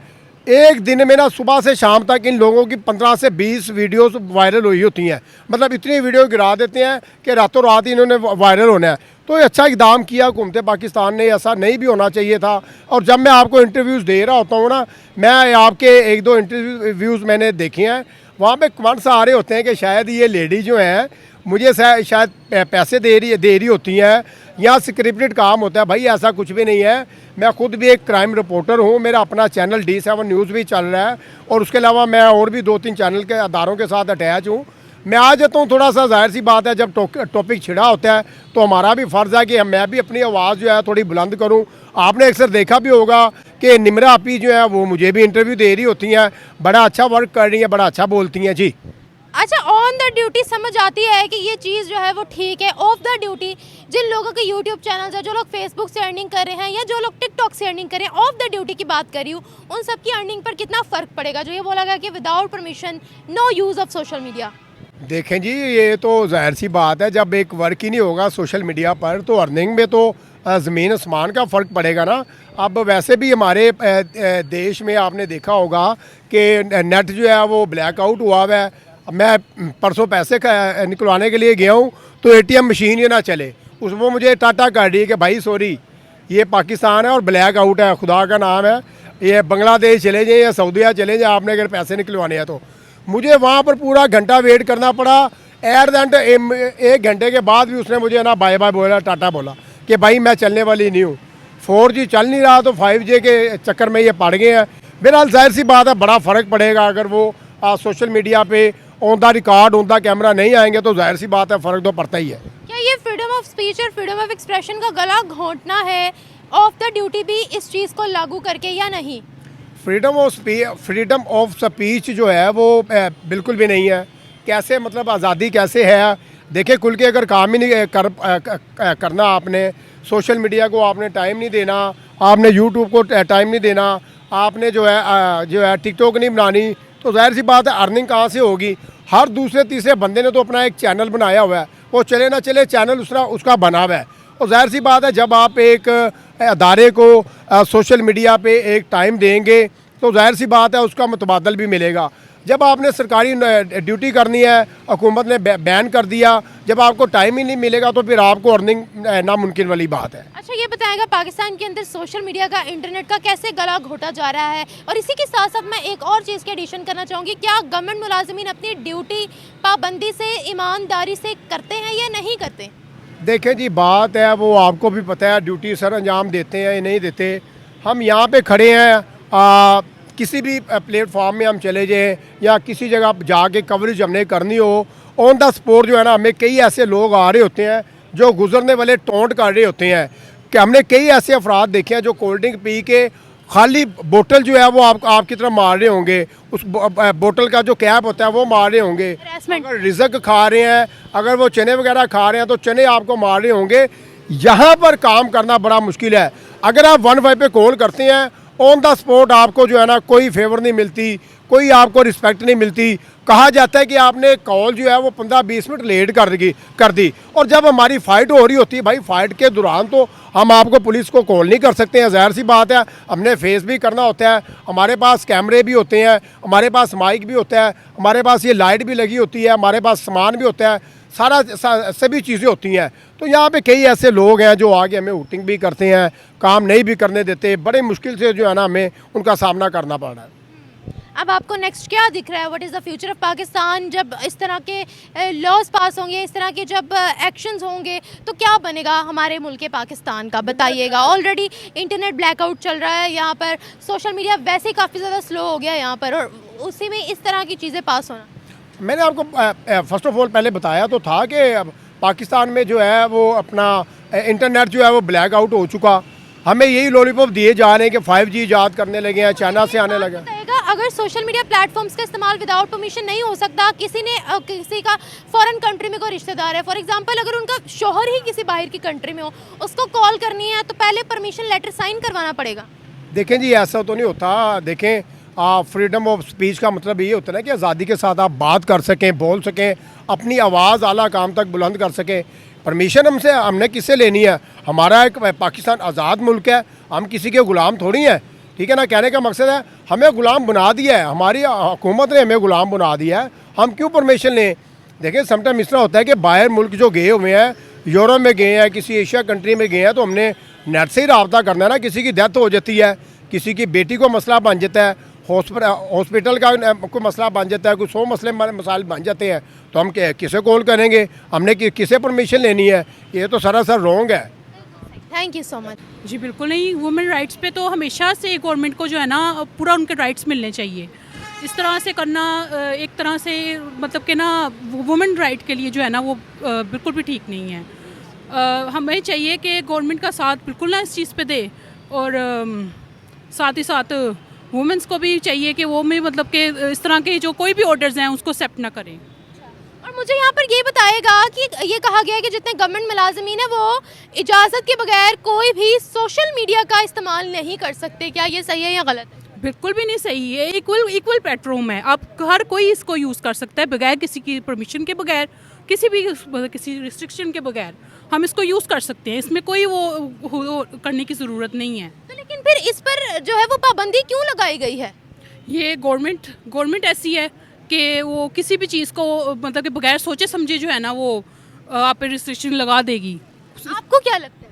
एक दिन में ना सुबह से शाम तक इन लोगों की 15 से 20 वीडियोस वायरल हुई होती हैं। मतलब इतनी वीडियो गिरा देते हैं कि रातों रात ही इन्होंने वायरल होना है। तो ये अच्छा इकदाम किया हुकूमत पाकिस्तान ने, ऐसा नहीं भी होना चाहिए था। और जब मैं आपको इंटरव्यूज़ दे रहा होता हूँ ना, मैं आपके 1-2 इंटरव्यूज़ मैंने देखे हैं, वहाँ पे कमेंट्स आ रहे होते हैं कि शायद ये लेडी जो है मुझे शायद पैसे दे रही होती हैं या स्क्रिप्टेड काम होता है। भाई ऐसा कुछ भी नहीं है। मैं खुद भी एक क्राइम रिपोर्टर हूँ, मेरा अपना चैनल D7 न्यूज़ भी चल रहा है और उसके अलावा मैं और भी 2-3 चैनल के अदारों के साथ अटैच हूँ। मैं आ जाता हूँ, थोड़ा सा जाहिर सी बात है जब टॉपिक छिड़ा होता है तो हमारा भी फ़र्ज़ है कि मैं भी अपनी आवाज़ जो है थोड़ी बुलंद करूँ। आपने अक्सर देखा भी होगा कि निम्रा आपी जो है वो मुझे भी इंटरव्यू दे रही होती हैं, बड़ा अच्छा वर्क कर रही हैं, बड़ा अच्छा बोलती हैं जी। अच्छा, ऑन द ड्यूटी समझ आती है कि ये चीज़ जो है वो ठीक है। ऑफ द ड्यूटी जिन लोगों के यूट्यूब चैनल्स है, जो लोग फेसबुक से अर्निंग कर रहे हैं या जो लोग टिकटॉक से अर्निंग कर रहे हैं, ऑफ द ड्यूटी की बात कर रही हूँ, उन सब की अर्निंग पर कितना फ़र्क पड़ेगा? जो ये बोला गया कि without permission no use of social media. देखें जी, ये तो जाहिर सी बात है, जब एक वर्क ही नहीं होगा सोशल मीडिया पर तो अर्निंग में तो ज़मीन आसमान का फ़र्क पड़ेगा ना। अब वैसे भी हमारे देश में आपने देखा होगा कि नेट जो है वो ब्लैकआउट हुआ हुआ है। मैं परसों पैसे निकलवाने के लिए गया हूँ तो ATM मशीन ही ना चले, उसमें मुझे टाटा कर दी कि भाई सॉरी ये पाकिस्तान है और ब्लैक आउट है, खुदा का नाम है, ये बांग्लादेश चले जाए या सऊदीया चले जाए, आपने अगर पैसे निकलवाने हैं तो। मुझे वहाँ पर पूरा घंटा वेट करना पड़ा। एट द एंड 1 घंटे के बाद भी उसने मुझे ना बाय बाय बोला, टाटा बोला कि भाई मैं चलने वाली नहीं हूँ। 4G चल नहीं रहा तो 5G के चक्कर में ये पड़ गए हैं। बहरहाल जाहिर सी बात है बड़ा फ़र्क पड़ेगा अगर वो सोशल मीडिया पे on the record on the camera नहीं आएंगे तो जाहिर सी बात है फ़र्क तो पड़ता ही है। क्या ये फ्रीडम ऑफ स्पीच और फ्रीडम ऑफ एक्सप्रेशन का गला घोंटना है ऑफ द ड्यूटी भी इस चीज़ को लागू करके या नहीं? फ्रीडम ऑफ स्पीच जो है वो बिल्कुल भी नहीं है। कैसे मतलब आज़ादी कैसे है? देखिए, खुल के अगर काम ही नहीं करना, आपने सोशल मीडिया को आपने टाइम नहीं देना, आपने यूट्यूब को टाइम नहीं देना, आपने जो है टिकटॉक नहीं बनानी, तो जाहिर सी बात है अर्निंग कहाँ से होगी? हर दूसरे तीसरे बंदे ने तो अपना एक चैनल बनाया हुआ है, वो चले ना चले चैनल उसका बना हुआ है। और जाहिर सी बात है जब आप एक अदारे को सोशल मीडिया पे एक टाइम देंगे तो जाहिर सी बात है उसका मुतबादल भी मिलेगा। जब आपने सरकारी ड्यूटी करनी है, हुकूमत ने बैन कर दिया, जब आपको टाइम ही नहीं मिलेगा तो फिर आपको अर्निंग नामुमकिन वाली बात है। अच्छा, ये बताएगा पाकिस्तान के अंदर सोशल मीडिया का, इंटरनेट का कैसे गला घोटा जा रहा है? और इसी के साथ साथ मैं एक और चीज़ की एडिशन करना चाहूँगी, क्या गवर्नमेंट मुलाजिमीन अपनी ड्यूटी पाबंदी से, ईमानदारी से करते हैं या नहीं करते? देखें जी, बात है वो आपको भी पता है, ड्यूटी सर अंजाम देते हैं या नहीं देते। हम यहाँ पे खड़े हैं, किसी भी प्लेटफॉर्म में हम चले जाएं या किसी जगह जाके कवरेज हमने करनी हो, ऑन द स्पॉट जो है ना, हमें कई ऐसे लोग आ रहे होते हैं जो गुजरने वाले टोंट कर रहे होते हैं कि हमने कई ऐसे अफराद देखे हैं जो कोल्ड ड्रिंक पी के खाली बोतल जो है वो आपकी तरफ मार रहे होंगे, उस बोतल का जो कैप होता है वो मार रहे होंगे। अगर रिज़्क खा रहे हैं, अगर वो चने वगैरह खा रहे हैं तो चने आपको मार रहे होंगे। यहाँ पर काम करना बड़ा मुश्किल है। अगर आप 115 पे कॉल करते हैं, ऑन द स्पॉट आपको जो है ना कोई फेवर नहीं मिलती, कोई आपको रिस्पेक्ट नहीं मिलती। कहा जाता है कि आपने कॉल जो है वो 15-20 मिनट लेट कर दी। और जब हमारी फ़ाइट हो रही होती है, भाई फ़ाइट के दौरान तो हम आपको पुलिस को कॉल नहीं कर सकते हैं, ज़ाहिर सी बात है। हमने फेस भी करना होता है, हमारे पास कैमरे भी होते हैं, हमारे पास माइक भी होता है, हमारे पास ये लाइट भी लगी होती है, हमारे पास सामान भी होता है, सभी चीज़ें होती हैं। तो यहाँ पे कई ऐसे लोग हैं जो आगे हमें हुटिंग भी करते हैं, काम नहीं भी करने देते, बड़े मुश्किल से जो है ना हमें उनका सामना करना पड़ रहा है। अब आपको नेक्स्ट क्या दिख रहा है? What is the future of Pakistan? जब इस तरह के लॉज पास होंगे, इस तरह के जब एक्शंस होंगे तो क्या बनेगा हमारे मुल्क पाकिस्तान का, बताइएगा। ऑलरेडी इंटरनेट ब्लैकआउट चल रहा है यहाँ पर, सोशल मीडिया वैसे ही काफ़ी ज़्यादा स्लो हो गया यहाँ पर, और उसी में इस तरह की चीज़ें पास होना। मैंने आपको फर्स्ट ऑफ ऑल पहले बताया तो था कि पाकिस्तान में जो है वो अपना इंटरनेट जो है वो ब्लैक आउट हो चुका। हमें यही लॉलीपॉप दिए जा रहे हैं कि 5G ईजाद करने लगे हैं, चाइना से आने लगे हैं। अगर सोशल मीडिया प्लेटफॉर्म्स का इस्तेमाल विदाउट परमिशन नहीं हो सकता, किसी का फॉरेन कंट्री में कोई रिश्तेदार है, फॉर एग्जांपल अगर उनका शोहर ही किसी बाहर की कंट्री में हो, उसको कॉल करनी है तो पहले परमिशन लेटर साइन करवाना पड़ेगा। देखें जी, ऐसा तो नहीं होता। देखें, फ्रीडम ऑफ स्पीच का मतलब ये होता है ना कि आज़ादी के साथ आप बात कर सकें, बोल सकें, अपनी आवाज़ आला काम तक बुलंद कर सकें। परमिशन हमने किससे लेनी है? हमारा एक पाकिस्तान आज़ाद मुल्क है, हम किसी के ग़ुलाम थोड़ी हैं, ठीक है ना। कहने का मकसद है हमें ग़ुलाम बना दिया है, हमारी हुकूमत ने हमें ग़ुलाम बना दिया है, हम क्यों परमिशन लें? देखिए, समटाइम इस तरह होता है कि बाहर मुल्क जो गए हुए हैं, यूरोप में गए हैं, किसी एशिया कंट्री में गए हैं, तो हमने नेट से ही रब्ता करना है ना। किसी की डेथ हो जाती है, किसी की बेटी को मसला बन जाता है, हॉस्पिटल का कोई मसला बन जाता है, कोई 100 मसाइल बन जाते हैं, तो हम किसे कॉल करेंगे, हमने किसे परमिशन लेनी है? ये तो सरासर रॉन्ग है। Thank you so much. जी बिल्कुल नहीं, वुमेन राइट्स पे तो हमेशा से गवर्नमेंट को जो है ना पूरा उनके राइट्स मिलने चाहिए। इस तरह से करना एक तरह से मतलब कि ना वुमेन राइट के लिए जो है ना वो बिल्कुल भी ठीक नहीं है। हमें चाहिए कि गवर्नमेंट का साथ बिल्कुल ना इस चीज़ पे दे, और साथ ही साथ वुमेंस को भी चाहिए कि वो में मतलब कि इस तरह के जो कोई भी ऑर्डर्स हैं उसको एक्सेप्ट ना करें। और मुझे यहाँ पर ये बताएगा कि ये कहा गया है कि जितने गवर्नमेंट मुलाजमीन हैं वो इजाज़त के बगैर कोई भी सोशल मीडिया का इस्तेमाल नहीं कर सकते, क्या ये सही है या गलत है? बिल्कुल भी नहीं सही है। इक्वल प्लेटफॉर्म है, आप हर कोई इसको यूज़ कर सकता है बगैर किसी की परमिशन के, बगैर किसी रिस्ट्रिक्शन के बगैर हम इसको यूज़ कर सकते हैं। इसमें कोई वो करने की ज़रूरत नहीं है। तो लेकिन फिर इस पर जो है वो पाबंदी क्यों लगाई गई है? ये गवर्नमेंट ऐसी है कि वो किसी भी चीज़ को मतलब कि बगैर सोचे समझे जो है ना वो आप पे रिस्ट्रिक्शन लगा देगी। आपको क्या लगता है?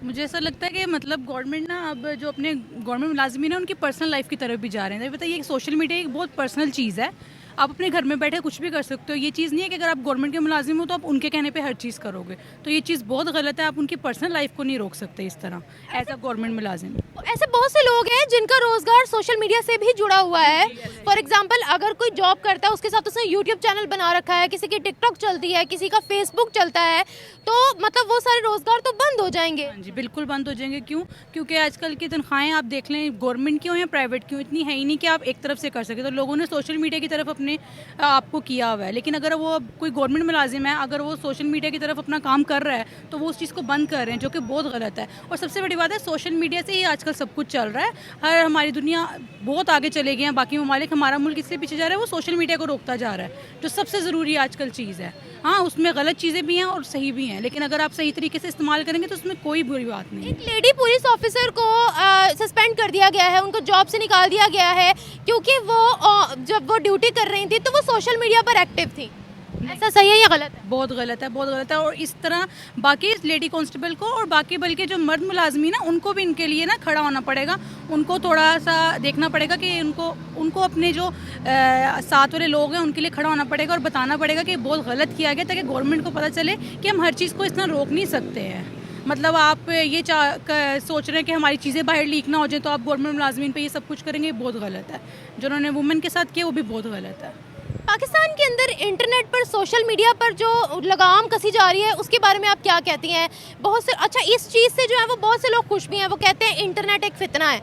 मुझे ऐसा लगता है कि मतलब गवर्नमेंट ना अब जो अपने गवर्नमेंट मुलाजिमीन है उनकी पर्सनल लाइफ की तरफ भी जा रहे हैं। बताइए, सोशल मीडिया एक बहुत पर्सनल चीज़ है, आप अपने घर में बैठे कुछ भी कर सकते हो। ये चीज़ नहीं है कि अगर आप गवर्नमेंट के मुलाजिम हो तो आप उनके कहने पे हर चीज़ करोगे, तो ये चीज़ बहुत गलत है। आप उनकी पर्सनल लाइफ को नहीं रोक सकते इस तरह एज अ गवर्नमेंट मुलाजिम। ऐसे बहुत से लोग हैं जिनका रोजगार सोशल मीडिया से भी जुड़ा हुआ है। फॉर एग्जांपल, अगर कोई जॉब करता है उसके साथ उसने यूट्यूब चैनल बना रखा है, किसी की टिकटॉक चलती है, किसी का फेसबुक चलता है, तो मतलब वो सारे रोजगार तो बंद हो जाएंगे। हाँ जी, बिल्कुल बंद हो जाएंगे। क्यों? क्योंकि आजकल की तनख्वाहें आप देख लें, गवर्नमेंट की हो या प्राइवेट की हो, इतनी है ही नहीं कि आप एक तरफ से कर सके। तो लोगों ने सोशल मीडिया की तरफ अपने आपको किया हुआ है। लेकिन अगर वो कोई गवर्नमेंट मुलाजिम है, अगर वो सोशल मीडिया की तरफ अपना काम कर रहा है तो वो उस चीज़ को बंद कर रहे हैं, जो कि बहुत गलत है। और सबसे बड़ी बात है, सोशल मीडिया से ही आजकल सब कुछ चल रहा है। हमारी दुनिया बहुत आगे चले गए हैं, बाकी ममालिक, हमारा मुल्क इसलिए पीछे जा रहा है, वो सोशल मीडिया को रोकता जा रहा है, जो सबसे ज़रूरी आजकल चीज़ है। हाँ, उसमें गलत चीज़ें भी हैं और सही भी हैं, लेकिन अगर आप सही तरीके से इस्तेमाल करेंगे तो उसमें कोई बुरी बात नहीं है। एक लेडी पुलिस ऑफिसर को सस्पेंड कर दिया गया है, उनको जॉब से निकाल दिया गया है क्योंकि वो जब वो ड्यूटी कर रही थी तो वो सोशल मीडिया पर एक्टिव थी। ऐसा सही है या गलत है? बहुत गलत है, बहुत गलत है। और इस तरह बाकी लेडी कांस्टेबल को और बाकी बल्कि जो मर्द मुलाजमीन है उनको भी इनके लिए ना खड़ा होना पड़ेगा। उनको थोड़ा सा देखना पड़ेगा कि उनको अपने जो साथ वाले लोग हैं उनके लिए खड़ा होना पड़ेगा और बताना पड़ेगा कि बहुत गलत किया गया, ताकि गवर्नमेंट को पता चले कि हम हर चीज़ को इतना रोक नहीं सकते हैं। मतलब आप ये सोच रहे हैं कि हमारी चीज़ें बाहर लीक ना हो जाए तो आप गवर्नमेंट मुलाजमीन पे ये सब कुछ करेंगे, बहुत गलत है। जो उन्होंने वुमेन के साथ किया वो भी बहुत गलत है। पाकिस्तान के अंदर इंटरनेट पर, सोशल मीडिया पर जो लगाम कसी जा रही है उसके बारे में आप क्या कहती हैं? बहुत से अच्छा, इस चीज़ से जो है वो बहुत से लोग खुश भी हैं, वो कहते हैं इंटरनेट एक फितना है।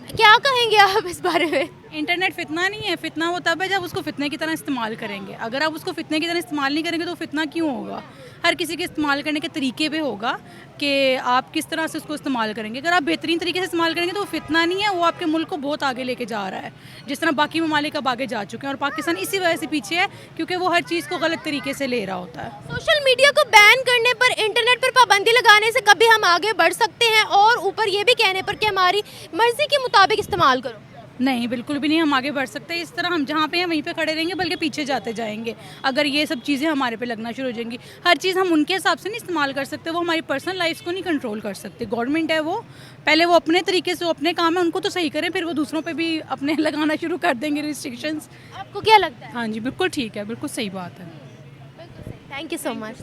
क्या कहेंगे आप इस बारे में? इंटरनेट फितना नहीं है। फितना वो तब है जब उसको फितने की तरह इस्तेमाल करेंगे। अगर आप उसको फितने की तरह इस्तेमाल नहीं करेंगे तो फितना क्यों होगा? हर किसी के इस्तेमाल करने के तरीके पे होगा कि आप किस तरह से उसको इस्तेमाल करेंगे। अगर आप बेहतरीन तरीके से इस्तेमाल करेंगे तो वो फितना नहीं है, वो आपके मुल्क को बहुत आगे लेके जा रहा है, जिस तरह बाकी ममालिक अब आगे जा चुके हैं। और पाकिस्तान इसी वजह से पीछे है क्योंकि वो हर चीज़ को गलत तरीके से ले रहा होता है। सोशल मीडिया को बैन करने पर, इंटरनेट पर पाबंदी लगाने से कभी हम आगे बढ़ सकते हैं, और ऊपर ये भी कहने पर कि हमारी मर्जी के मुताबिक इस्तेमाल करो? नहीं, बिल्कुल भी नहीं, हम आगे बढ़ सकते। इस तरह हम जहाँ पे हैं वहीं पे खड़े रहेंगे, बल्कि पीछे जाते जाएंगे अगर ये सब चीज़ें हमारे पे लगना शुरू हो जाएंगी। हर चीज़ हम उनके हिसाब से नहीं इस्तेमाल कर सकते, वो हमारी पर्सनल लाइफ को नहीं कंट्रोल कर सकते। गवर्नमेंट है, वो पहले वो अपने तरीके से अपने काम है उनको तो सही करें, फिर वो दूसरों पे भी अपने लगाना शुरू कर देंगे रिस्ट्रिक्शंस। आपको क्या लगता है? हाँ जी, बिल्कुल ठीक है, बिल्कुल सही बात है। Thank you so much.